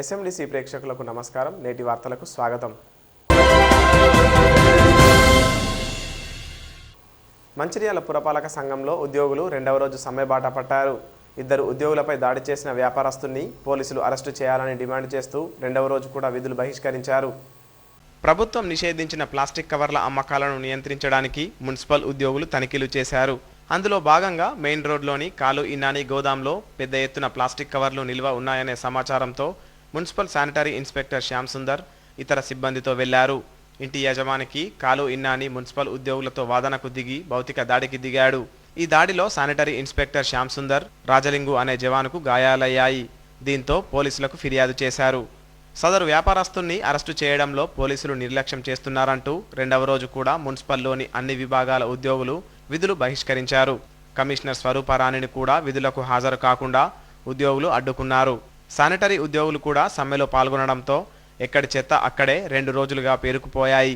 ఎస్ఎండిసి ప్రేక్షకులకు నమస్కారం. నేటి వార్తలకు స్వాగతం. మంచిర్యాల పురపాలక సంఘంలో ఉద్యోగులు రెండవ రోజు సమ్మెబాట పట్టారు. ఇద్దరు ఉద్యోగులపై దాడి చేసిన వ్యాపారస్తుల్ని పోలీసులు అరెస్టు చేయాలని డిమాండ్ చేస్తూ రెండవ రోజు కూడా విధులు బహిష్కరించారు. ప్రభుత్వం నిషేధించిన ప్లాస్టిక్ కవర్ల అమ్మకాలను నియంత్రించడానికి మున్సిపల్ ఉద్యోగులు తనిఖీలు చేశారు. అందులో భాగంగా మెయిన్ రోడ్లోని కాలు ఇన్నాని గోదాంలో పెద్ద ఎత్తున ప్లాస్టిక్ కవర్లు నిల్వ ఉన్నాయనే సమాచారంతో municipal sanitary inspector Shyam Sundar ఇతర సిబ్బందితో వెళ్లారు. ఇంటి యజమానికి కాలు ఇన్నాని మున్సిపల్ ఉద్యోగులతో వాదనకు దిగి భౌతిక దాడికి దిగాడు. ఈ దాడిలో శానిటరీ ఇన్స్పెక్టర్ శ్యామ్ సుందర్, రాజలింగు అనే జవానుకు గాయాలయ్యాయి. దీంతో పోలీసులకు ఫిర్యాదు చేశారు. సదరు వ్యాపారస్తుల్ని అరెస్టు చేయడంలో పోలీసులు నిర్లక్ష్యం చేస్తున్నారంటూ రెండవ రోజు కూడా మున్సిపల్లోని అన్ని విభాగాల ఉద్యోగులు విధులు బహిష్కరించారు. కమిషనర్ స్వరూపరాణిని కూడా విధులకు హాజరు కాకుండా ఉద్యోగులు అడ్డుకున్నారు. శానిటరీ ఉద్యోగులు కూడా సమ్మెలో పాల్గొనడంతో ఎక్కడి చెత్త అక్కడే 2 రోజులుగా పేరుకుపోయాయి.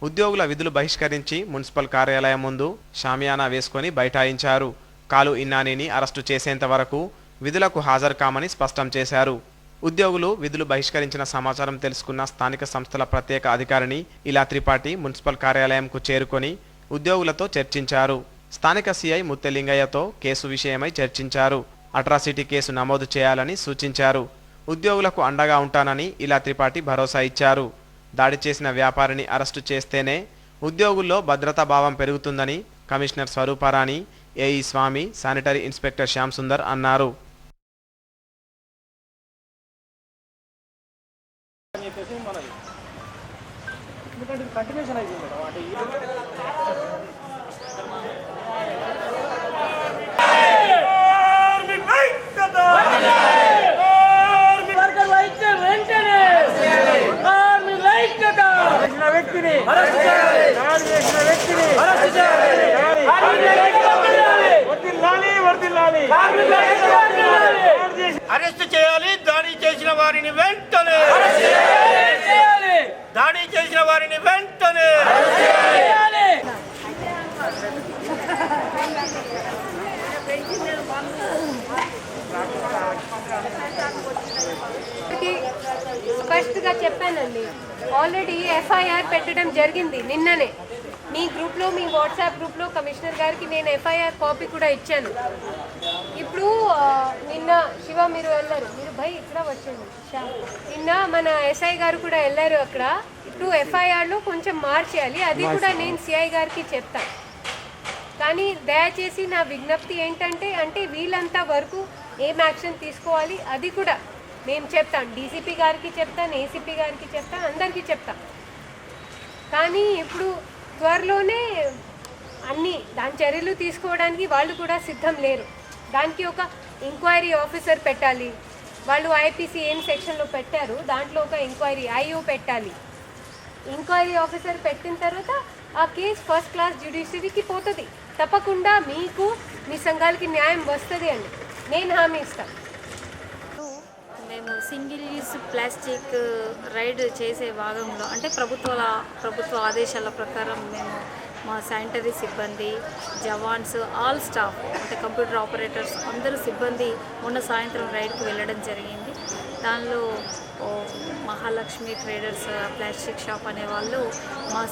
ఉద్యోగుల విధులు బహిష్కరించి మున్సిపల్ కార్యాలయం ముందు షామియానా వేసుకొని బైఠాయించారు. కాలు ఇన్నానిని అరెస్టు చేసేంత వరకు విధులకు హాజరు కామని స్పష్టం చేశారు. ఉద్యోగులు విధులు బహిష్కరించిన సమాచారం తెలుసుకున్న స్థానిక సంస్థల ప్రత్యేక అధికారిని ఇలా త్రిపాఠి మున్సిపల్ కార్యాలయంకు చేరుకొని ఉద్యోగులతో చర్చించారు. స్థానిక సిఐ ముత్తెలింగయ్యతో కేసు విషయమై చర్చించారు. అట్రాసిటీ కేసు నమోదు చేయాలని సూచించారు. ఉద్యోగులకు అండగా ఉంటానని ఇలా త్రిపాఠి భరోసా ఇచ్చారు. దాడి చేసిన వ్యాపారిని అరెస్టు చేస్తేనే ఉద్యోగుల్లో భద్రతా భావం పెరుగుతుందని కమిషనర్ స్వరూపరాణి, ఏఈ స్వామి, శానిటరీ ఇన్స్పెక్టర్ శ్యామ్ సుందర్ అన్నారు. అరెస్ట్ చేయాలి. దాడి చేసిన వారిని వెంటనే దాడి చేసిన వారిని వెంటనే ఫస్ట్గా చెప్పానండి. ఆల్రెడీ ఎఫ్ఐఆర్ పెట్టడం జరిగింది నిన్ననే. మీ గ్రూప్లో, మీ వాట్సాప్ గ్రూప్లో కమిషనర్ గారికి నేను ఎఫ్ఐఆర్ కాపీ కూడా ఇచ్చాను. ఇప్పుడు నిన్న శివ మీరు వెళ్ళారు, మీరు భయ్ ఇక్కడ వచ్చండి. నిన్న మన ఎస్ఐ గారు కూడా వెళ్ళారు అక్కడ. ఇప్పుడు ఎఫ్ఐఆర్లో కొంచెం మార్చేయాలి, అది కూడా నేను సిఐ గారికి చెప్తాను. కానీ దయచేసి నా విజ్ఞప్తి ఏంటంటే వీళ్ళంతా వరకు ఏం యాక్షన్ తీసుకోవాలి అది కూడా మేము చెప్తాను. డీసీపీ గారికి చెప్తాను, ఏసీపీ గారికి చెప్తాను, అందరికీ చెప్తాను. కానీ ఇప్పుడు త్వరలోనే అన్ని దాని చర్యలు తీసుకోవడానికి వాళ్ళు కూడా సిద్ధం లేరు. దానికి ఒక ఎంక్వైరీ ఆఫీసర్ పెట్టాలి. వాళ్ళు ఐపీసీ ఏం సెక్షన్లో పెట్టారు, దాంట్లో ఒక ఎంక్వైరీ ఐఓ పెట్టాలి. ఎంక్వైరీ ఆఫీసర్ పెట్టిన తర్వాత ఆ కేసు ఫస్ట్ క్లాస్ జ్యుడిషియరీకి పోతుంది. తప్పకుండా మీకు, మీ సంఘాలకి న్యాయం వస్తుంది అండి, నేను హామీ ఇస్తాను. మేము సింగిల్ యూజ్ ప్లాస్టిక్ రైడ్ చేసే భాగంలో అంటే ప్రభుత్వ ఆదేశాల ప్రకారం మేము మా శానిటరీ సిబ్బంది, జవాన్స్, ఆల్ స్టాఫ్ అంటే కంప్యూటర్ ఆపరేటర్స్ అందరూ సిబ్బంది మొన్న సాయంత్రం రైడ్కి వెళ్ళడం జరిగింది. దానిలో మహాలక్ష్మి ట్రేడర్స్ ప్లాస్టిక్ షాప్ అనే వాళ్ళు మా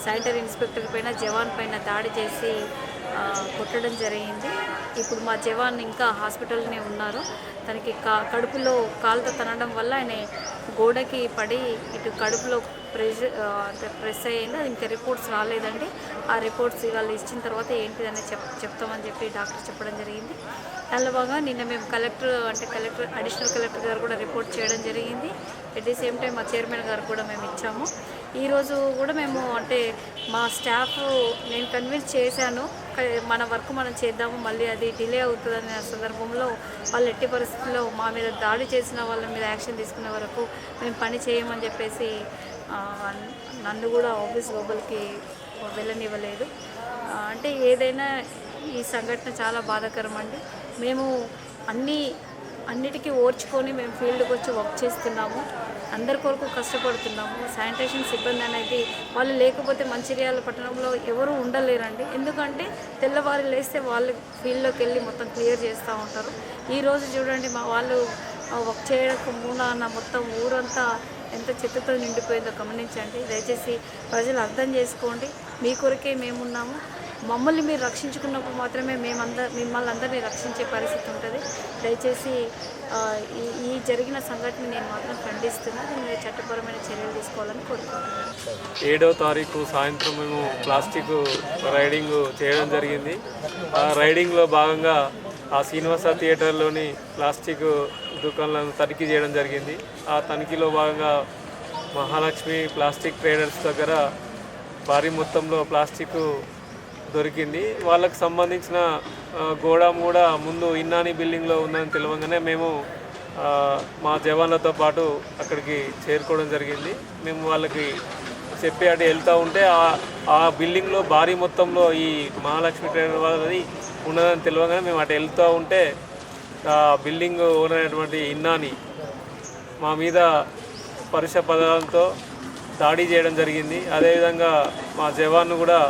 శానిటరీ ఇన్స్పెక్టర్ పైన, జవాన్ పైన దాడి చేసి కొట్టడం జరిగింది. ఇప్పుడు మా జవాన్ ఇంకా హాస్పిటల్నే ఉన్నారు. తనకి కడుపులో కాలుతో తనడం వల్ల ఆయన గోడకి పడి ఇటు కడుపులో ప్రెస్ అయ్యింది. ఇంకా రిపోర్ట్స్ రాలేదండి. ఆ రిపోర్ట్స్ ఇవాళ ఇచ్చిన తర్వాత ఏంటిదని చెప్తామని చెప్పి డాక్టర్ చెప్పడం జరిగింది. దానిలో భాగంగా నిన్న మేము అడిషనల్ కలెక్టర్ గారు కూడా రిపోర్ట్ చేయడం జరిగింది. ఎట్ ది సేమ్ టైం మా చైర్మన్ గారు కూడా మేము ఇచ్చాము. ఈరోజు కూడా మేము అంటే మా స్టాఫ్ నేను కన్విన్స్ చేశాను, మన వర్క్ మనం చేద్దాము, మళ్ళీ అది డిలే అవుతుందనే సందర్భంలో వాళ్ళు ఎట్టి పరిస్థితుల్లో మా మీద దాడి చేసిన వాళ్ళ మీద యాక్షన్ తీసుకునే వరకు మేము పని చేయమని చెప్పేసి నన్ను కూడా ఆఫీస్ లోపలికి వెళ్ళనివ్వలేదు. అంటే ఏదైనా ఈ సంఘటన చాలా బాధాకరం అండి. మేము అన్నిటికీ ఓర్చుకొని మేము ఫీల్డ్కి వచ్చి వర్క్ చేస్తున్నాము. అందరి కొరకు కష్టపడుతున్నాము. శానిటేషన్ సిబ్బంది అనేది వాళ్ళు లేకపోతే మంచిర్యాల పట్టణంలో ఎవరు ఉండలేరండి. ఎందుకంటే తెల్లవారు లేస్తే వాళ్ళు ఫీల్డ్లోకి వెళ్ళి మొత్తం క్లియర్ చేస్తూ ఉంటారు. ఈరోజు చూడండి మా వాళ్ళు వర్క్ చేయడానికి మూలాన మొత్తం ఊరంతా ఎంత చెత్తతో నిండిపోయిందో గమనించండి. దయచేసి ప్రజలు అర్థం చేసుకోండి. మీ కొరకే మేమున్నాము. మమ్మల్ని మీరు రక్షించుకున్నప్పుడు మాత్రమే మిమ్మల్ని అందరినీ రక్షించే పరిస్థితి ఉంటుంది. దయచేసి ఈ జరిగిన సంఘటన నేను మాత్రం ఖండిస్తున్నా. దీని మీద చట్టపరమైన చర్యలు తీసుకోవాలని కోరుకుంటున్నాను. 7వ తారీఖు సాయంత్రం మేము ప్లాస్టిక్ రైడింగ్ చేయడం జరిగింది. ఆ రైడింగ్లో భాగంగా ఆ శ్రీనివాస థియేటర్లోని ప్లాస్టిక్ దుకాణాలను తనిఖీ చేయడం జరిగింది. ఆ తనిఖీలో భాగంగా మహాలక్ష్మి ప్లాస్టిక్ ట్రేడర్స్ దగ్గర భారీ మొత్తంలో ప్లాస్టిక్ దొరికింది. వాళ్ళకు సంబంధించిన గోడాం కూడా ముందు ఇన్నాని బిల్డింగ్లో ఉందని తెలియగానే మేము మా జవాన్లతో పాటు అక్కడికి చేరుకోవడం జరిగింది. మేము వాళ్ళకి చెప్పి అటు వెళ్తూ ఉంటే ఆ బిల్డింగ్లో భారీ మొత్తంలో ఈ మహాలక్ష్మి ట్రేడర్ వాళ్ళది ఉన్నదని తెలియగానే మేము అటు వెళ్తూ ఉంటే ఆ బిల్డింగ్ ఓనర్ అయినటువంటి ఇన్నాని మా మీద పరుష పదాలతో దాడి చేయడం జరిగింది. అదేవిధంగా మా జవాన్ను కూడా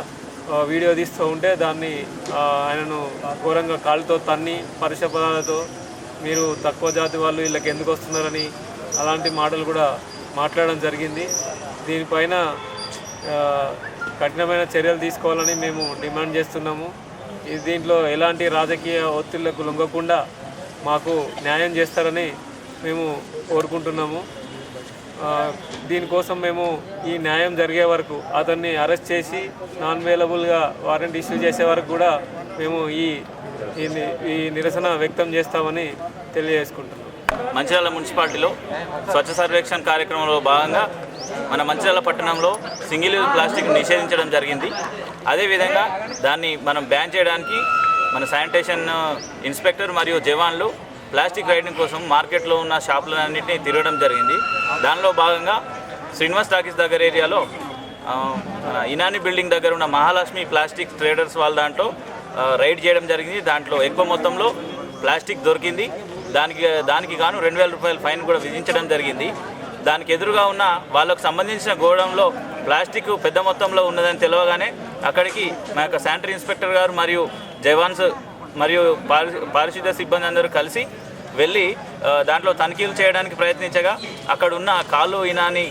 వీడియో తీస్తూ ఉంటే దాన్ని ఆయనను ఘోరంగా కాలుతో తన్ని పరుష పదాలతో మీరు తక్కువ జాతి వాళ్ళు వీళ్ళకి ఎందుకు వస్తున్నారని అలాంటి మాటలు కూడా మాట్లాడడం జరిగింది. దీనిపైన కఠినమైన చర్యలు తీసుకోవాలని మేము డిమాండ్ చేస్తున్నాము. దీంట్లో ఎలాంటి రాజకీయ ఒత్తిళ్లకు లొంగకుండా మాకు న్యాయం చేస్తారని మేము కోరుకుంటున్నాము. దీనికోసం మేము ఈ న్యాయం జరిగే వరకు అతన్ని అరెస్ట్ చేసి నాన్ అవైలబుల్గా వారెంట్ ఇష్యూ చేసే వరకు కూడా మేము ఈ నిరసన వ్యక్తం చేస్తామని తెలియజేసుకుంటున్నాం. మంచిర్యాల మున్సిపాలిటీలో స్వచ్ఛ సర్వేక్షణ కార్యక్రమంలో భాగంగా మన మంచిర్యాల పట్టణంలో సింగిల్ యూజ్ ప్లాస్టిక్ నిషేధించడం జరిగింది. అదేవిధంగా దాన్ని మనం బ్యాన్ చేయడానికి మన శానిటేషన్ ఇన్స్పెక్టర్ మరియు జవాన్లు ప్లాస్టిక్ రైడింగ్ కోసం మార్కెట్లో ఉన్న షాపులన్నింటినీ తిరగడం జరిగింది. దానిలో భాగంగా శ్రీనివాస్ టాకీస్ దగ్గర ఏరియాలో ఇనాని బిల్డింగ్ దగ్గర ఉన్న మహాలక్ష్మి ప్లాస్టిక్ ట్రేడర్స్ వాళ్ళ దాంట్లో రైడ్ చేయడం జరిగింది. దాంట్లో ఎక్కువ మొత్తంలో ప్లాస్టిక్ దొరికింది. దానికి గాను 2,000 రూపాయల ఫైన్ కూడా విధించడం జరిగింది. దానికి ఎదురుగా ఉన్న వాళ్ళకు సంబంధించిన గోడంలో ప్లాస్టిక్ పెద్ద మొత్తంలో ఉన్నదని తెలియగానే అక్కడికి మా యొక్క శానిటరీ ఇన్స్పెక్టర్ గారు మరియు జవాన్స్ మరియు పారిశుద్ధ్య సిబ్బంది అందరూ కలిసి వెళ్ళి దాంట్లో తనిఖీలు చేయడానికి ప్రయత్నించగా అక్కడ ఉన్న కాలు ఇనాని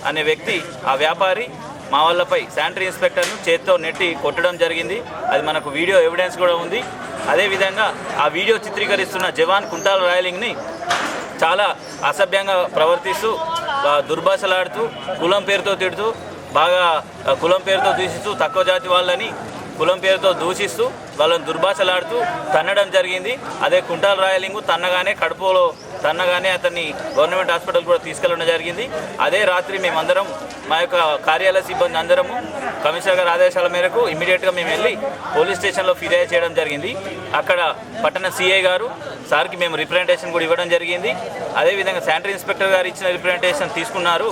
అనే వ్యక్తి ఆ వ్యాపారి మా వాళ్ళపై శానిటరీ ఇన్స్పెక్టర్ను చేత్తో నెట్టి కొట్టడం జరిగింది. అది మనకు వీడియో ఎవిడెన్స్ కూడా ఉంది. అదేవిధంగా ఆ వీడియో చిత్రీకరిస్తున్న జవాన్ కుంటాల రాయలింగ్ని చాలా అసభ్యంగా ప్రవర్తిస్తూ దుర్భాషలాడుతూ కులం పేరుతో తిడుతూ బాగా కులం పేరుతో దూషిస్తూ తక్కువ జాతి వాళ్ళని కులం పేరుతో దూషిస్తూ వాళ్ళని దుర్భాషలాడుతూ తన్నడం జరిగింది. అదే కుంటాల రాయలింగు తన్నగానే కడుపులో తన్నగానే అతన్ని గవర్నమెంట్ హాస్పిటల్ కూడా తీసుకెళ్ళడం జరిగింది. అదే రాత్రి మేమందరం మా యొక్క కార్యాలయ సిబ్బంది అందరము కమిషనర్ గారి ఆదేశాల మేరకు ఇమీడియట్గా మేము వెళ్ళి పోలీస్ స్టేషన్లో ఫిర్యాదు చేయడం జరిగింది. అక్కడ పట్టణ సిఐ గారు సార్కి మేము రిప్రజెంటేషన్ కూడా ఇవ్వడం జరిగింది. అదేవిధంగా శానిటరీ ఇన్స్పెక్టర్ గారు ఇచ్చిన రిప్రజెంటేషన్ తీసుకున్నారు.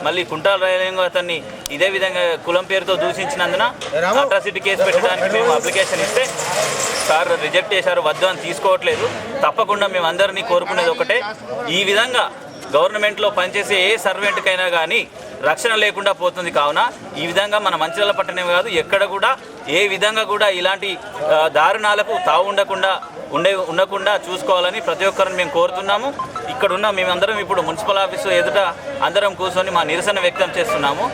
మళ్ళీ కుంటాల రాయలింగు అతన్ని ఇదే విధంగా కులం పేరుతో దూషించినందున అట్రాసిటీ కేసు పెట్టడానికి మేము అప్లికేషన్ ఇస్తే సార్ రిజెక్ట్ చేశారు. వద్దు అని తీసుకోవట్లేదు. తప్పకుండా మేము అందరినీ కోరుకునేది ఒకటే, ఈ విధంగా గవర్నమెంట్లో పనిచేసే ఏ సర్వెంట్కైనా కానీ రక్షణ లేకుండా పోతుంది. కావున ఈ విధంగా మన మంచిర్యాల పట్టణమే కాదు ఎక్కడ కూడా ఏ విధంగా కూడా ఇలాంటి దారుణాలకు తావు ఉండకుండా చూసుకోవాలని ప్రతి ఒక్కరిని మేము కోరుతున్నాము. ఇక్కడున్న మేమందరం ఇప్పుడు మున్సిపల్ ఆఫీసు ఎదుట అందరం కూర్చొని మా నిరసన వ్యక్తం చేస్తున్నాము.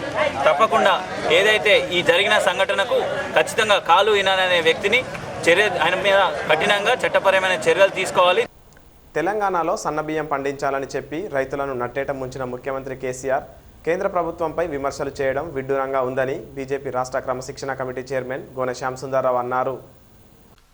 తప్పకుండా ఏదైతే ఈ జరిగిన సంఘటనకు ఖచ్చితంగా కాలు ఇనాని అనే వ్యక్తిని ఆయన మీద కఠినంగా చట్టపరమైన చర్యలు తీసుకోవాలి. తెలంగాణలో సన్నబియ్యం పండించాలని చెప్పి రైతులను నట్టేట ముంచిన ముఖ్యమంత్రి కేసీఆర్ కేంద్ర ప్రభుత్వంపై విమర్శలు చేయడం విడ్డూరంగా ఉందని బీజేపీ రాష్ట్ర క్రమశిక్షణ కమిటీ చైర్మన్ గోనె శ్యామ్ సుందర్రావు అన్నారు.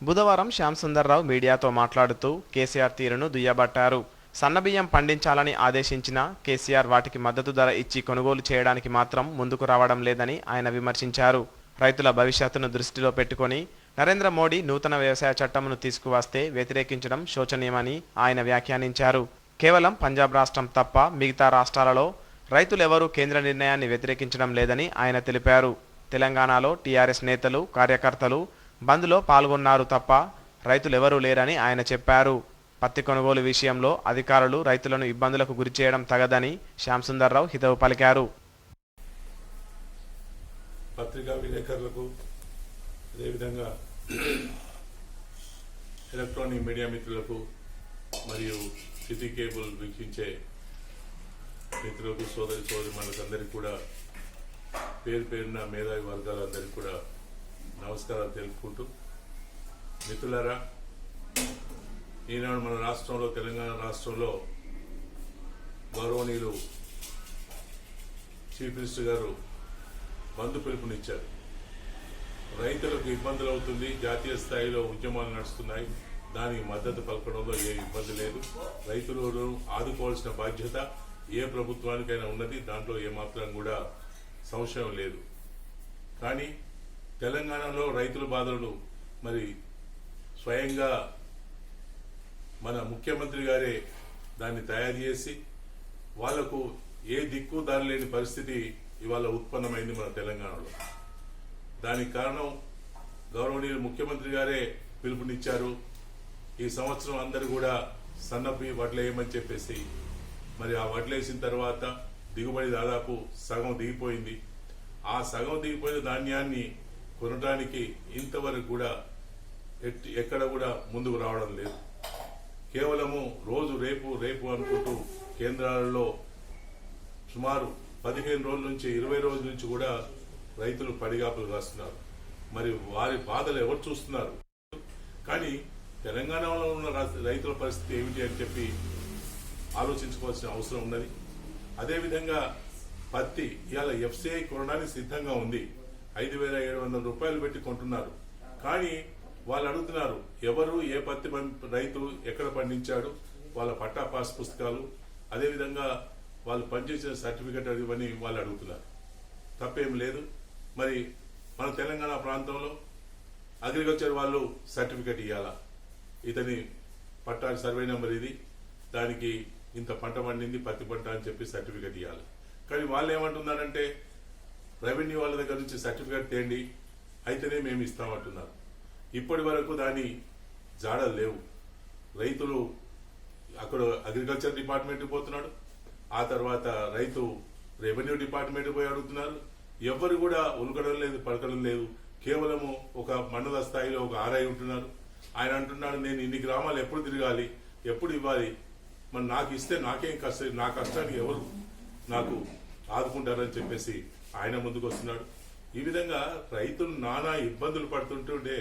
బుధవారం శ్యామ్ సుందర్రావు మీడియాతో మాట్లాడుతూ కేసీఆర్ తీరును దుయ్యబట్టారు. సన్నబియ్యం పండించాలని ఆదేశించిన కేసీఆర్ వాటికి మద్దతు ధర ఇచ్చి కొనుగోలు చేయడానికి మాత్రం ముందుకు రావడం లేదని ఆయన విమర్శించారు. రైతుల భవిష్యత్తును దృష్టిలో పెట్టుకొని నరేంద్ర మోడీ నూతన వ్యవసాయ చట్టంను తీసుకువస్తే వ్యతిరేకించడం శోచనీయమని ఆయన వ్యాఖ్యానించారు. కేవలం పంజాబ్ రాష్ట్రం తప్ప మిగతా రాష్ట్రాలలో రైతులెవరూ కేంద్ర నిర్ణయాన్ని వ్యతిరేకించడం లేదని ఆయన తెలిపారు. తెలంగాణలో టీఆర్ఎస్ నేతలు కార్యకర్తలు బంద్లో పాల్గొన్నారు తప్ప రైతులెవరూ లేరని ఆయన చెప్పారు. పత్తి కొనుగోలు విషయంలో అధికారులు రైతులను ఇబ్బందులకు గురిచేయడం తగదని శ్యామ్ సుందర్రావు హితవు పలికారు. పత్రికా విలేకరులకు అదేవిధంగా ఎలక్ట్రానిక్ మీడియా మిత్రులకు మరియు సిటీ కేబుల్ వీక్షించే మిత్రులకు సోదరిమణులందరికీ కూడా పేరు పేరున మేధావి వర్గాలందరికీ కూడా నమస్కారాలు తెలుపుకుంటూ, మిత్రులారా, ఈనాడు మన రాష్ట్రంలో, తెలంగాణ రాష్ట్రంలో గౌరవనీయులు చీఫ్ మినిస్టర్ గారు బంధు పిలుపునిచ్చారు. రైతులకు ఇబ్బందులు అవుతుంది, జాతీయ స్థాయిలో ఉద్యమాలు నడుస్తున్నాయి, దానికి మద్దతు పలకడంలో ఏ ఇబ్బంది లేదు. రైతులను ఆదుకోవాల్సిన బాధ్యత ఏ ప్రభుత్వానికైనా ఉన్నది, దాంట్లో ఏమాత్రం కూడా సంశయం లేదు. కానీ తెలంగాణలో రైతుల బాధలు మరి స్వయంగా మన ముఖ్యమంత్రి గారే దాన్ని తయారు చేసి వాళ్లకు ఏ దిక్కు దారి లేని పరిస్థితి ఇవాళ ఉత్పన్నమైంది మన తెలంగాణలో. దానికి కారణం గౌరవనీయులు ముఖ్యమంత్రి గారే పిలుపునిచ్చారు. ఈ సంవత్సరం అందరూ కూడా సన్నపి వడ్లు వేయమని చెప్పేసి, మరి ఆ వడ్లు వేసిన తర్వాత దిగుబడి దాదాపు సగం దిగిపోయింది. ఆ సగం దిగిపోయిన ధాన్యాన్ని కొనడానికి ఇంతవరకు కూడా ఎక్కడ కూడా ముందుకు రావడం లేదు. కేవలము రోజు రేపు రేపు అనుకుంటూ కేంద్రాలలో సుమారు 15 రోజుల నుంచి 20 రోజుల నుంచి కూడా రైతులు పడిగాపులు కాస్తున్నారు. మరి వారి బాధలు ఎవరు చూస్తున్నారు? కానీ తెలంగాణలో ఉన్న రైతుల పరిస్థితి ఏమిటి అని చెప్పి ఆలోచించుకోవాల్సిన అవసరం ఉన్నది. అదేవిధంగా పత్తి ఇవాళ ఎఫ్సిఐ కొనడానికి సిద్ధంగా ఉంది. 5,700 రూపాయలు పెట్టి కొంటున్నారు. కానీ వాళ్ళు అడుగుతున్నారు, ఎవరు ఏ పత్తి రైతు ఎక్కడ పండించాడు, వాళ్ళ పట్టా పాస్ పుస్తకాలు, అదేవిధంగా వాళ్ళు పనిచేసిన సర్టిఫికెట్ ఇవన్నీ వాళ్ళు అడుగుతున్నారు. తప్పేం లేదు. మరి మన తెలంగాణ ప్రాంతంలో అగ్రికల్చర్ వాళ్ళు సర్టిఫికెట్ ఇవ్వాలా, ఇతని పట్టా సర్వే నెంబర్ ఇది, దానికి ఇంత పంట పండింది పత్తి పంట అని చెప్పి సర్టిఫికెట్ ఇవ్వాలి. కానీ వాళ్ళు ఏమంటున్నారంటే, రెవెన్యూ వాళ్ళ దగ్గర నుంచి సర్టిఫికెట్ తేండి అయితేనే మేము ఇస్తామంటున్నారు. ఇప్పటి వరకు దాని జాడలు లేవు. రైతులు అక్కడ అగ్రికల్చర్ డిపార్ట్మెంట్ పోతున్నాడు, ఆ తర్వాత రైతు రెవెన్యూ డిపార్ట్మెంట్ పోయి అడుగుతున్నారు. ఎవరు కూడా ఉలకడం లేదు, పలకడం లేదు. కేవలము ఒక మండల స్థాయిలో ఒక ఆర్ఐ ఉంటున్నారు. ఆయన అంటున్నాడు, నేను ఇన్ని గ్రామాలు ఎప్పుడు తిరగాలి, ఎప్పుడు ఇవ్వాలి, మరి నాకు ఇస్తే నాకేం కష్టం, నా కష్టానికి ఎవరు నాకు ఆదుకుంటారని చెప్పేసి ఆయన ముందుకు వస్తున్నాడు. ఈ విధంగా రైతులు నానా ఇబ్బందులు పడుతుంటుంటే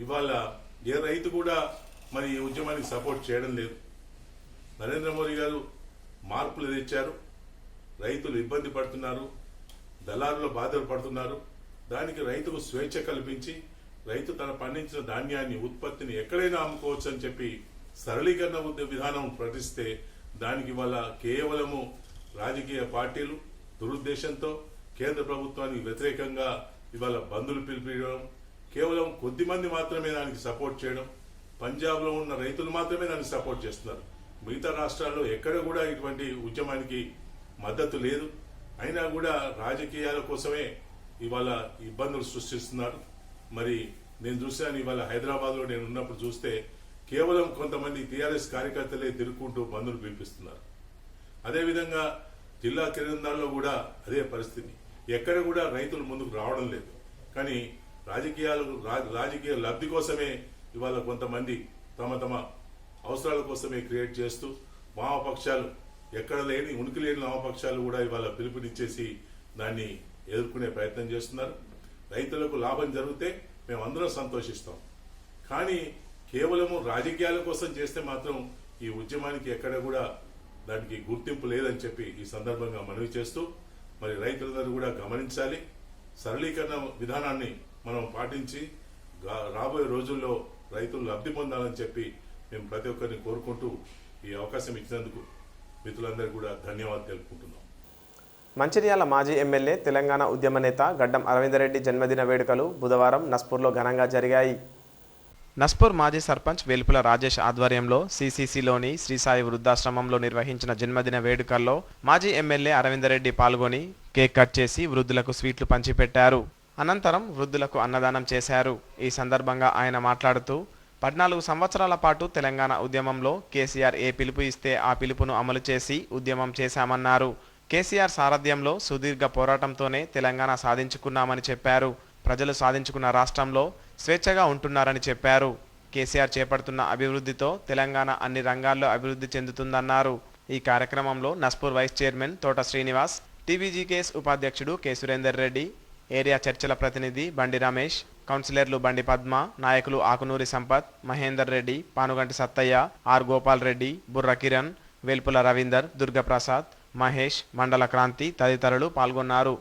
ఇవాళ ఏ రైతు కూడా మరి ఈ ఉద్యమానికి సపోర్ట్ చేయడం లేదు. నరేంద్ర మోడీ గారు మార్పులు తెచ్చారు, రైతులు ఇబ్బంది పడుతున్నారు, దళారుల బాధలు పడుతున్నారు. దానికి రైతుకు స్వేచ్ఛ కల్పించి రైతు తన పండించిన ధాన్యాన్ని ఉత్పత్తిని ఎక్కడైనా అమ్ముకోవచ్చు అని చెప్పి సరళీకరణ విధానం ప్రకటిస్తే దానికి ఇవాళ కేవలము రాజకీయ పార్టీలు దురుద్దేశంతో కేంద్ర ప్రభుత్వానికి వ్యతిరేకంగా ఇవాళ బంధులు పిలిపించడం, కేవలం కొద్ది మంది మాత్రమే దానికి సపోర్ట్ చేయడం, పంజాబ్లో ఉన్న రైతులు మాత్రమే దానికి సపోర్ట్ చేస్తున్నారు. మిగతా రాష్ట్రాల్లో ఎక్కడ కూడా ఇటువంటి ఉద్యమానికి మద్దతు లేదు. అయినా కూడా రాజకీయాల కోసమే ఇవాళ ఇబ్బందులు సృష్టిస్తున్నారు. మరి నేను చూశాను, ఇవాళ హైదరాబాద్లో నేను ఉన్నప్పుడు చూస్తే కేవలం కొంతమంది టీఆర్ఎస్ కార్యకర్తలే తిరుగుకుంటూ బంధులు పిలిపిస్తున్నారు. అదేవిధంగా జిల్లా కేంద్రాల్లో కూడా అదే పరిస్థితి. ఎక్కడ కూడా రైతులు ముందుకు రావడం లేదు. కానీ రాజకీయ లబ్ధి కోసమే ఇవాళ కొంతమంది తమ తమ అవసరాల కోసమే క్రియేట్ చేస్తూ వామపక్షాలు, ఎక్కడ లేని ఉనికి లేని వామపక్షాలు కూడా ఇవాళ పిలుపునిచ్చేసి దాన్ని ఎదుర్కొనే ప్రయత్నం చేస్తున్నారు. రైతులకు లాభం జరిగితే మేమందరం సంతోషిస్తాం. కానీ కేవలము రాజకీయాల కోసం చేస్తే మాత్రం ఈ ఉద్యమానికి ఎక్కడ కూడా దానికి గుర్తింపు లేదని చెప్పి ఈ సందర్భంగా మనవి చేస్తూ, మరి రైతులందరూ కూడా గమనించాలి. సరళీకరణ విధానాన్ని మనం పాటించి రాబోయే రోజుల్లో రైతులు లబ్ధి పొందాలని చెప్పి మేము ప్రతి ఒక్కరిని కోరుకుంటూ ఈ అవకాశం ఇచ్చినందుకు మిత్రులందరూ కూడా ధన్యవాదాలు తెలుపుకుంటున్నాం. మంచిర్యాల మాజీ ఎమ్మెల్యే తెలంగాణ ఉద్యమ నేత గడ్డం అరవిందరెడ్డి జన్మదిన వేడుకలు బుధవారం నస్పూర్లో ఘనంగా జరిగాయి. నస్పూర్ మాజీ సర్పంచ్ వేల్పుల రాజేష్ ఆధ్వర్యంలో సిసిసిలోని శ్రీసాయి వృద్ధాశ్రమంలో నిర్వహించిన జన్మదిన వేడుకల్లో మాజీ ఎమ్మెల్యే అరవిందరెడ్డి పాల్గొని కేక్ కట్ చేసి వృద్ధులకు స్వీట్లు పంచిపెట్టారు. అనంతరం వృద్ధులకు అన్నదానం చేశారు. ఈ సందర్భంగా ఆయన మాట్లాడుతూ 14 సంవత్సరాల పాటు తెలంగాణ ఉద్యమంలో కేసీఆర్ ఏ పిలుపు ఇస్తే ఆ పిలుపును అమలు చేసి ఉద్యమం చేశామన్నారు. కేసీఆర్ సారథ్యంలో సుదీర్ఘ పోరాటంతోనే తెలంగాణ సాధించుకున్నామని చెప్పారు. ప్రజలు సాధించుకున్న రాష్ట్రంలో స్వేచ్ఛగా ఉంటున్నారని చెప్పారు. కేసీఆర్ చేపడుతున్న అభివృద్ధితో తెలంగాణ అన్ని రంగాల్లో అభివృద్ధి చెందుతుందన్నారు. ఈ కార్యక్రమంలో నస్పూర్ వైస్ చైర్మన్ తోట శ్రీనివాస్, టీబీజీకేఎస్ ఉపాధ్యక్షుడు కె సురేందర్ రెడ్డి, ఏరియా చర్చల ప్రతినిధి బండి రమేష్, కౌన్సిలర్లు బండి పద్మ, నాయకులు ఆకునూరి సంపత్, మహేందర్ రెడ్డి, పానుగంటి సత్తయ్య, ఆర్ గోపాల్ రెడ్డి, బుర్ర కిరణ్, వేల్పుల రవీందర్, దుర్గప్రసాద్, మహేష్, మండల క్రాంతి తదితరులు పాల్గొన్నారు.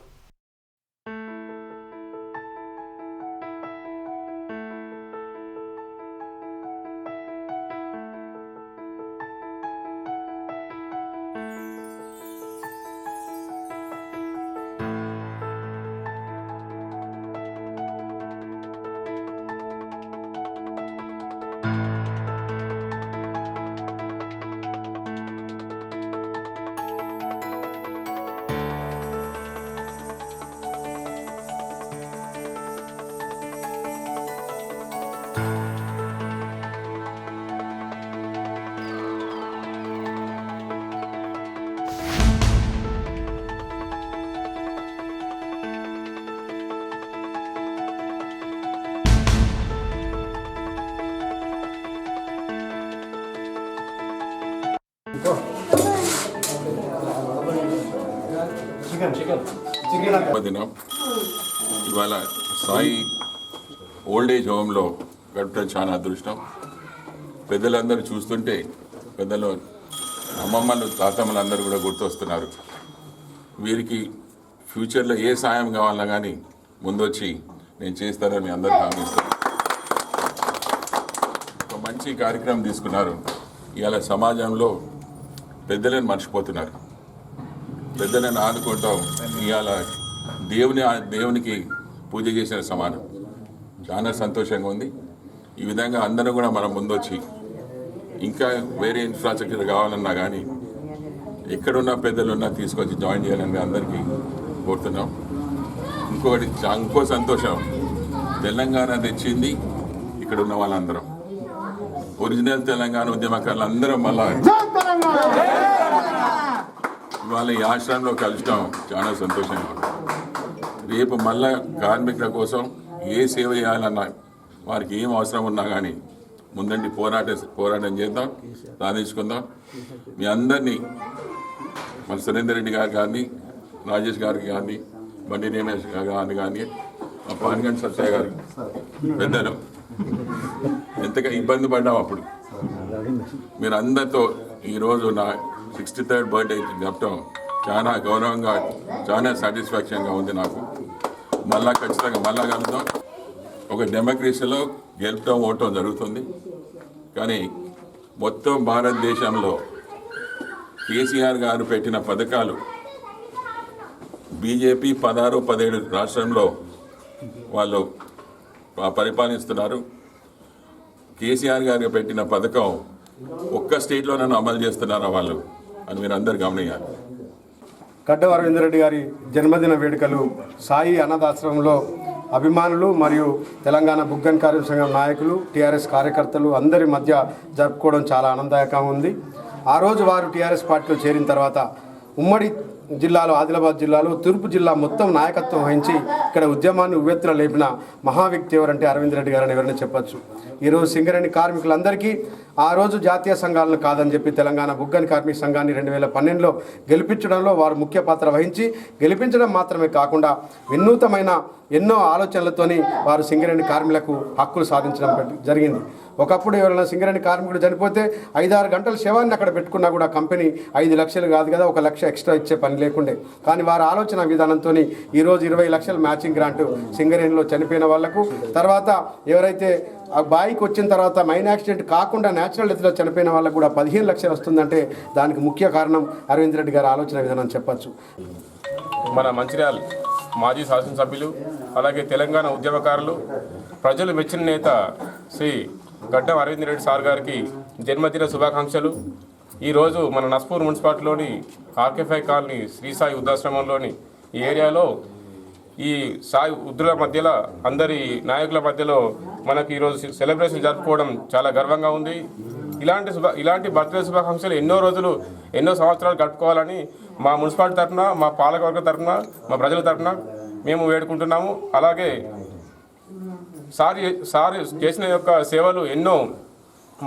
దినం ఇవాళ సాయి ఓల్డ్ ఏజ్ హోమ్లో గడపడం చాలా అదృష్టం. పెద్దలందరూ చూస్తుంటే పెద్దలు అమ్మమ్మలు తాతమ్మలు అందరూ కూడా గుర్తొస్తున్నారు. వీరికి ఫ్యూచర్లో ఏ సాయం కావాలన్నా కానీ ముందొచ్చి నేను చేస్తానని అందరూ హామీస్తాను. ఒక మంచి కార్యక్రమం తీసుకున్నారు. ఇవాళ సమాజంలో పెద్దలను మర్చిపోతున్నారు. పెద్దలను ఆదుకుంటాం ఇవాళ దేవునికి పూజ చేసిన సమానం. చాలా సంతోషంగా ఉంది. ఈ విధంగా అందరూ కూడా మనం ముందొచ్చి ఇంకా వేరే ఇన్ఫ్రాస్ట్రక్చర్ కావాలన్నా కానీ ఎక్కడున్న పెద్దలున్నా తీసుకొచ్చి జాయిన్ చేయాలని అందరికీ కోరుతున్నాం. ఇంకో సంతోషం, తెలంగాణ తెచ్చింది ఇక్కడ ఉన్న వాళ్ళందరం. ఒరిజినల్ తెలంగాణ ఉద్యమకారులు అందరం మళ్ళా ఇవాళ ఈ ఆశ్రమంలో కలుస్తాం. చాలా సంతోషంగా ఉంది. రేపు మళ్ళా కార్మికుల కోసం ఏ సేవ చేయాలన్నా వారికి ఏం అవసరం ఉన్నా కానీ ముందండి పోరాటం చేద్దాం, సాధించుకుందాం. మీ అందరినీ మన సురేందర్ రెడ్డి గారు కానీ, రాజేష్ గారికి కానీ, బండి రమేష్ గారిని కానీ, మా పాన్గంటి సత్య గారు పెద్దలు ఎంతగా ఇబ్బంది పడ్డాం అప్పుడు. మీరు అందరితో ఈరోజు నా 63rd బర్త్డే చెప్పడం చాలా గౌరవంగా, చాలా సాటిస్ఫాక్షన్గా ఉంది నాకు. మళ్ళా ఖచ్చితంగా మళ్ళా కలుద్దాం. ఒక డెమోక్రసీలో గెలుపడం ఓటం జరుగుతుంది. కానీ మొత్తం భారతదేశంలో కేసీఆర్ గారు పెట్టిన పథకాలు బీజేపీ 16-17 రాష్ట్రంలో వాళ్ళు పరిపాలిస్తున్నారు. కేసీఆర్ గారు పెట్టిన పథకం ఒక్క స్టేట్లోనూ అమలు చేస్తున్నారా వాళ్ళు అని మీరు అందరు గమనించాలి. గడ్డం అరవింద్ రెడ్డి గారి జన్మదిన వేడుకలు సాయి అనాథాశ్రమంలో అభిమానులు మరియు తెలంగాణ బుగ్గన్ కార్మిక సంఘం నాయకులు, టీఆర్ఎస్ కార్యకర్తలు అందరి మధ్య జరుపుకోవడం చాలా ఆనందదాయకంగా ఉంది. ఆ రోజు వారు టీఆర్ఎస్ పార్టీలో చేరిన తర్వాత ఉమ్మడి జిల్లాలో, ఆదిలాబాద్ జిల్లాలో తూర్పు జిల్లా మొత్తం నాయకత్వం వహించి ఇక్కడ ఉద్యమాన్ని ఉవ్వెత్తున లేపిన మహా వ్యక్తి ఎవరంటే అరవింద్ రెడ్డి గారని ఎవరైనా చెప్పచ్చు. ఈరోజు సింగరేణి కార్మికులందరికీ ఆ రోజు జాతీయ సంఘాలను కాదని చెప్పి తెలంగాణ బుగ్గని కార్మిక సంఘాన్ని 2012లో గెలిపించడంలో వారు ముఖ్య పాత్ర వహించి, గెలిపించడం మాత్రమే కాకుండా వినూతమైన ఎన్నో ఆలోచనలతోని వారు సింగరేణి కార్మికులకు హక్కులు సాధించడం జరిగింది. ఒకప్పుడు ఎవరైనా సింగరేణి కార్మికుడు చనిపోతే 5-6 గంటల శవాన్ని అక్కడ పెట్టుకున్నా కూడా కంపెనీ 5 లక్షలు కాదు కదా, 1 లక్ష ఎక్స్ట్రా ఇచ్చే పని లేకుండే. కానీ వారి ఆలోచన విధానంతో ఈరోజు 20 లక్షల మ్యాచింగ్ గ్రాంట్ సింగరేణిలో చనిపోయిన వాళ్లకు, తర్వాత ఎవరైతే ఆ బాయికి వచ్చిన తర్వాత మైన్ యాక్సిడెంట్ కాకుండా న్యాచురల్ డెత్లో చనిపోయిన వాళ్ళకు కూడా 15 లక్షలు వస్తుందంటే దానికి ముఖ్య కారణం అరవింద్ రెడ్డి గారి ఆలోచన విధానం చెప్పచ్చు. మన మంచిర్యాల మాజీ శాసనసభ్యులు, అలాగే తెలంగాణ ఉద్యమకారులు, ప్రజలు మెచ్చిన నేత శ్రీ గడ్డం అరవింద్ రెడ్డి సార్ గారికి జన్మదిన శుభాకాంక్షలు. ఈరోజు మన నస్పూర్ మున్సిపాలిటీలోని ఆర్కే5 కాలనీ శ్రీ సాయి వృద్ధాశ్రమంలోని ఈ ఏరియాలో ఈ సాయి వృద్ధుల మధ్యలో, అందరి నాయకుల మధ్యలో మనకు ఈరోజు సెలబ్రేషన్ జరుపుకోవడం చాలా గర్వంగా ఉంది. ఇలాంటి బర్త్డే శుభాకాంక్షలు ఎన్నో రోజులు, ఎన్నో సంవత్సరాలు గడుపుకోవాలని మా మున్సిపాలిటీ తరఫున, మా పాలకవర్గ తరఫున, మా ప్రజల తరఫున మేము వేడుకుంటున్నాము. అలాగే సార్ చేసిన యొక్క సేవలు ఎన్నో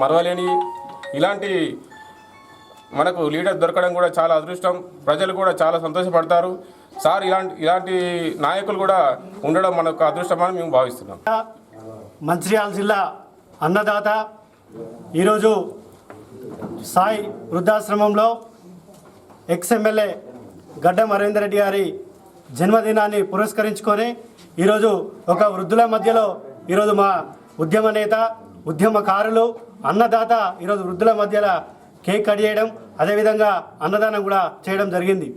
మరవలేని. ఇలాంటి మనకు లీడర్ దొరకడం కూడా చాలా అదృష్టం. ప్రజలు కూడా చాలా సంతోషపడతారు. సార్ ఇలాంటి నాయకులు కూడా ఉండడం మనకు అదృష్టమని మేము భావిస్తున్నాం. మంచిర్యాల జిల్లా అన్నదాత ఈరోజు సాయి వృద్ధాశ్రమంలో ఎక్స్ఎమ్మెల్యే గడ్డం అరవిందర్ రెడ్డి గారి జన్మదినాన్ని పురస్కరించుకొని ఈరోజు ఒక వృద్ధుల మధ్యలో ఈరోజు మా ఉద్యమ నేత, ఉద్యమకారులు, అన్నదాత ఈరోజు వృద్ధుల మధ్యలో కేక్ కట్ చేయడం, అదేవిధంగా అన్నదానం కూడా చేయడం జరిగింది.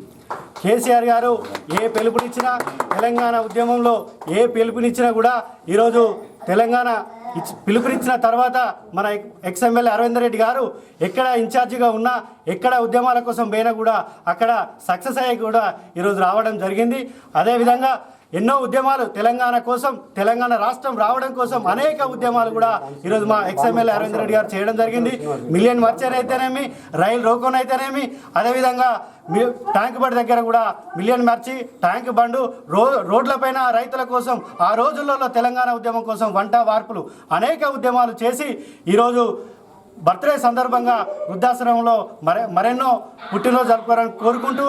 కేసీఆర్ గారు ఏ పిలుపునిచ్చినా, తెలంగాణ ఉద్యమంలో ఏ పిలుపునిచ్చినా కూడా ఈరోజు తెలంగాణ పిలుపునిచ్చిన తర్వాత మన ఎక్స్ఎమ్మెల్యే అరవిందర్ రెడ్డి గారు ఎక్కడ ఇన్ఛార్జిగా ఉన్నా, ఎక్కడ ఉద్యమాల కోసం పోయినా కూడా అక్కడ సక్సెస్ అయ్యి కూడా ఈరోజు రావడం జరిగింది. అదేవిధంగా ఎన్నో ఉద్యమాలు తెలంగాణ కోసం, తెలంగాణ రాష్ట్రం రావడం కోసం అనేక ఉద్యమాలు కూడా ఈరోజు మా ఎక్స్ఎమ్మెల్యే అరవిందర్ రెడ్డి గారు చేయడం జరిగింది. మిలియన్ మర్చర్ అయితేనేమి, రైలు రోకోన్ అయితేనేమి, అదేవిధంగా ట్యాంక్ బండ్ దగ్గర కూడా మిలియన్ మర్చి ట్యాంక్ బండు, రోడ్లపైన రైతుల కోసం, ఆ రోజులలో తెలంగాణ ఉద్యమం కోసం వంట వార్పులు అనేక ఉద్యమాలు చేసి ఈరోజు బర్త్డే సందర్భంగా వృద్ధాశ్రమంలో మరెన్నో పుట్టినరోజు జరుపుకోవాలని కోరుకుంటూ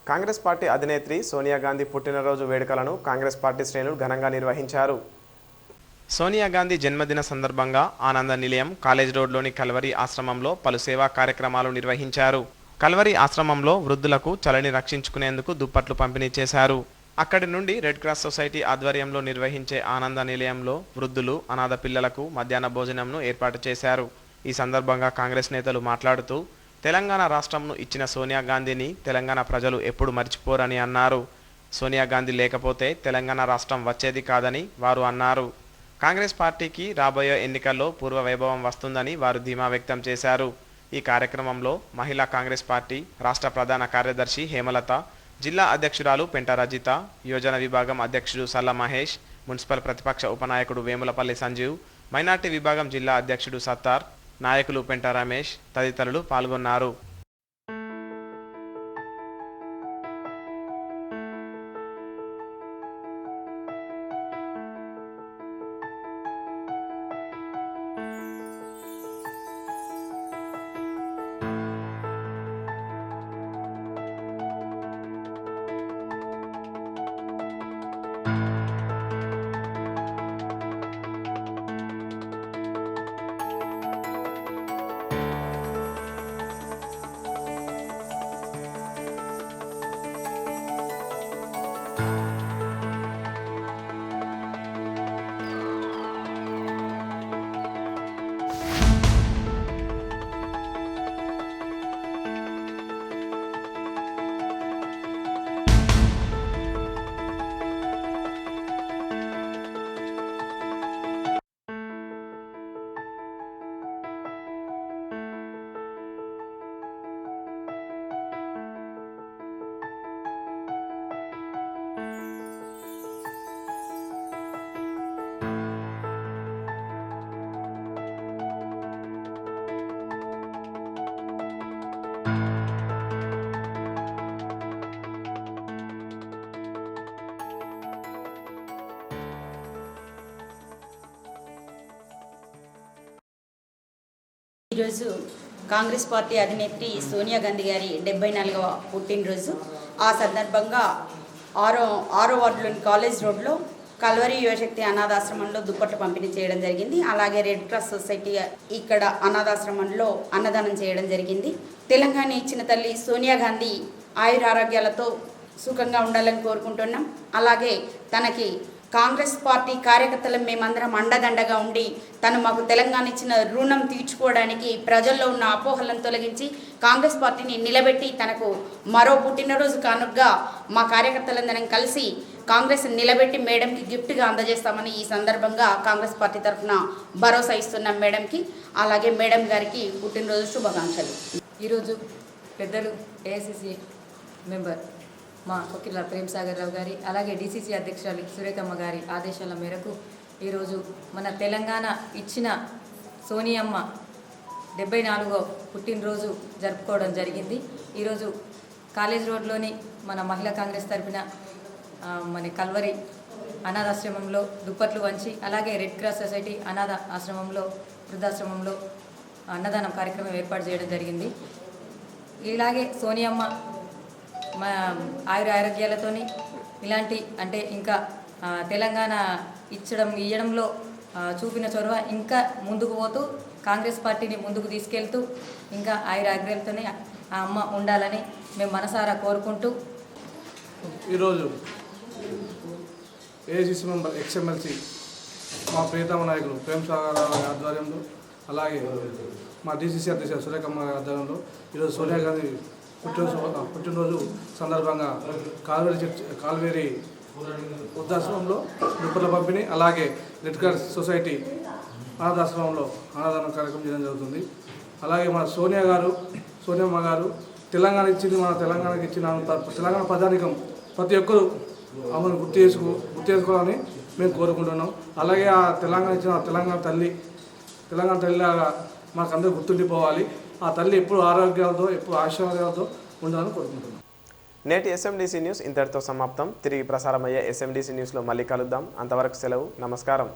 కాంగ్రెస్ పార్టీ అధినేత్రి సోనియా గాంధీ పుట్టినరోజు వేడుకలను కాంగ్రెస్ పార్టీ శ్రేణులు ఘనంగా నిర్వహించారు. సోనియా గాంధీ జన్మదిన సందర్భంగా ఆనంద నిలయం, కాలేజ్ రోడ్లోని కల్వరి ఆశ్రమంలో పలు సేవా కార్యక్రమాలు నిర్వహించారు. కల్వరి ఆశ్రమంలో వృద్ధులకు చలిని రక్షించుకునేందుకు దుప్పట్లు పంపిణీ చేశారు. అక్కడి నుండి రెడ్ క్రాస్ సొసైటీ ఆధ్వర్యంలో నిర్వహించే ఆనంద నిలయంలో వృద్ధులు, అనాథ పిల్లలకు మధ్యాహ్న భోజనంను ఏర్పాటు చేశారు. ఈ సందర్భంగా కాంగ్రెస్ నేతలు మాట్లాడుతూ తెలంగాణ రాష్ట్రంను ఇచ్చిన సోనియా గాంధీని తెలంగాణ ప్రజలు ఎప్పుడు మర్చిపోరని అన్నారు. సోనియా గాంధీ లేకపోతే తెలంగాణ రాష్ట్రం వచ్చేది కాదని వారు అన్నారు. కాంగ్రెస్ పార్టీకి రాబోయే ఎన్నికల్లో పూర్వ వైభవం వస్తుందని వారు ధీమా వ్యక్తం చేశారు. ఈ కార్యక్రమంలో మహిళా కాంగ్రెస్ పార్టీ రాష్ట్ర ప్రధాన కార్యదర్శి హేమలత, జిల్లా అధ్యక్షురాలు పెంట రజిత, యోజన విభాగం అధ్యక్షుడు సల్ల మహేష్, మున్సిపల్ ప్రతిపక్ష ఉపనాయకుడు వేములపల్లి సంజీవ్, మైనార్టీ విభాగం జిల్లా అధ్యక్షుడు సత్తార్, నాయకులు పెంట రమేష్ తదితరులు పాల్గొన్నారు. ఈరోజు కాంగ్రెస్ పార్టీ అధినేత్రి సోనియా గాంధీ గారి 74వ పుట్టినరోజు. ఆ సందర్భంగా ఆరో వార్డులోని కాలేజ్ రోడ్లో కల్వరి యువశక్తి అనాథాశ్రమంలో దుప్పట్లు పంపిణీ చేయడం జరిగింది. అలాగే రెడ్ క్రాస్ సొసైటీ ఇక్కడ అనాథాశ్రమంలో అన్నదానం చేయడం జరిగింది. తెలంగాణ ఇచ్చిన తల్లి సోనియా గాంధీ ఆయురారోగ్యాలతో సుఖంగా ఉండాలని కోరుకుంటున్నాం. అలాగే తనకి కాంగ్రెస్ పార్టీ కార్యకర్తలు మేమందరం అండదండగా ఉండి తను మాకు తెలంగాణ ఇచ్చిన రుణం తీర్చుకోవడానికి ప్రజల్లో ఉన్న అపోహలను తొలగించి కాంగ్రెస్ పార్టీని నిలబెట్టి తనకు మరో పుట్టినరోజు కానుకగా మా కార్యకర్తలందరం కలిసి కాంగ్రెస్ నిలబెట్టి మేడంకి గిఫ్ట్గా అందజేస్తామని ఈ సందర్భంగా కాంగ్రెస్ పార్టీ తరఫున భరోసా ఇస్తున్నాం మేడంకి. అలాగే మేడం గారికి పుట్టినరోజు శుభాకాంక్షలు. ఈరోజు పెద్దలు ఏఐసిసి మెంబర్ మా కొక్కిల ప్రేమ్సాగర్ రావు గారి, అలాగే డిసిసి అధ్యక్షురాలు సురేఖమ్మ గారి ఆదేశాల మేరకు ఈరోజు మన తెలంగాణ ఇచ్చిన సోనియమ్మ 74వ పుట్టినరోజు జరుపుకోవడం జరిగింది. ఈరోజు కాలేజ్ రోడ్లోని మన మహిళా కాంగ్రెస్ తరఫున మన కల్వరి అనాథాశ్రమంలో దుప్పట్లు వంచి, అలాగే రెడ్ క్రాస్ సొసైటీ అనాథ ఆశ్రమంలో వృద్ధాశ్రమంలో అన్నదానం కార్యక్రమం ఏర్పాటు చేయడం జరిగింది. ఇలాగే సోనియమ్మ మా ఆరోగ్యాలతోని ఇలాంటి అంటే ఇంకా తెలంగాణ ఇయ్యడంలో చూపిన చొరవ ఇంకా ముందుకు పోతూ కాంగ్రెస్ పార్టీని ముందుకు తీసుకెళ్తూ ఇంకా ఆరోగ్యాలతోనే ఆ అమ్మ ఉండాలని మేము మనసారా కోరుకుంటూ ఈరోజు ఏఐసిసి మెంబర్ ఎక్స్ఎమ్మెల్సీ మా ప్రియతమ నాయకులు ప్రేమ్ సాగర్ ఆధ్వర్యంలో, అలాగే మా డిసిసి అధ్యక్షులు సురేఖమ్మ గారి ఆధ్వర్యంలో ఈరోజు సోనియా గాంధీ పుట్టినరోజు సందర్భంగా కాల్వేరి వృద్ధాశ్రమంలో దుప్పట్ల పంపిణీ, అలాగే రెడ్ క్రాస్ సొసైటీ అనాథాశ్రమంలో అన్నదానం కార్యక్రమం చేయడం జరుగుతుంది. అలాగే మన సోనియమ్మ గారు తెలంగాణ ఇచ్చింది, మన తెలంగాణకి ఇచ్చిన తెలంగాణ ప్రజానికం ప్రతి ఒక్కరూ ఆమెను గుర్తు చేసుకోవాలని మేము కోరుకుంటున్నాం. అలాగే ఆ తెలంగాణ ఇచ్చిన తెలంగాణ తల్లిలాగా మాకందరూ గుర్తుండిపోవాలి. ఆ తల్లి ఎప్పుడు ఆరోగ్యాలతో ఎప్పుడు ఆశీర్వాదాలతో ఉండాలని కోరుకుంటున్నాం. నేటి ఎస్ఎండిసి న్యూస్ ఇంతటితో సమాప్తం. తిరిగి ప్రసారమయ్యే ఎస్ఎండిసి న్యూస్లో మళ్ళీ కలుద్దాం. అంతవరకు సెలవు. నమస్కారం.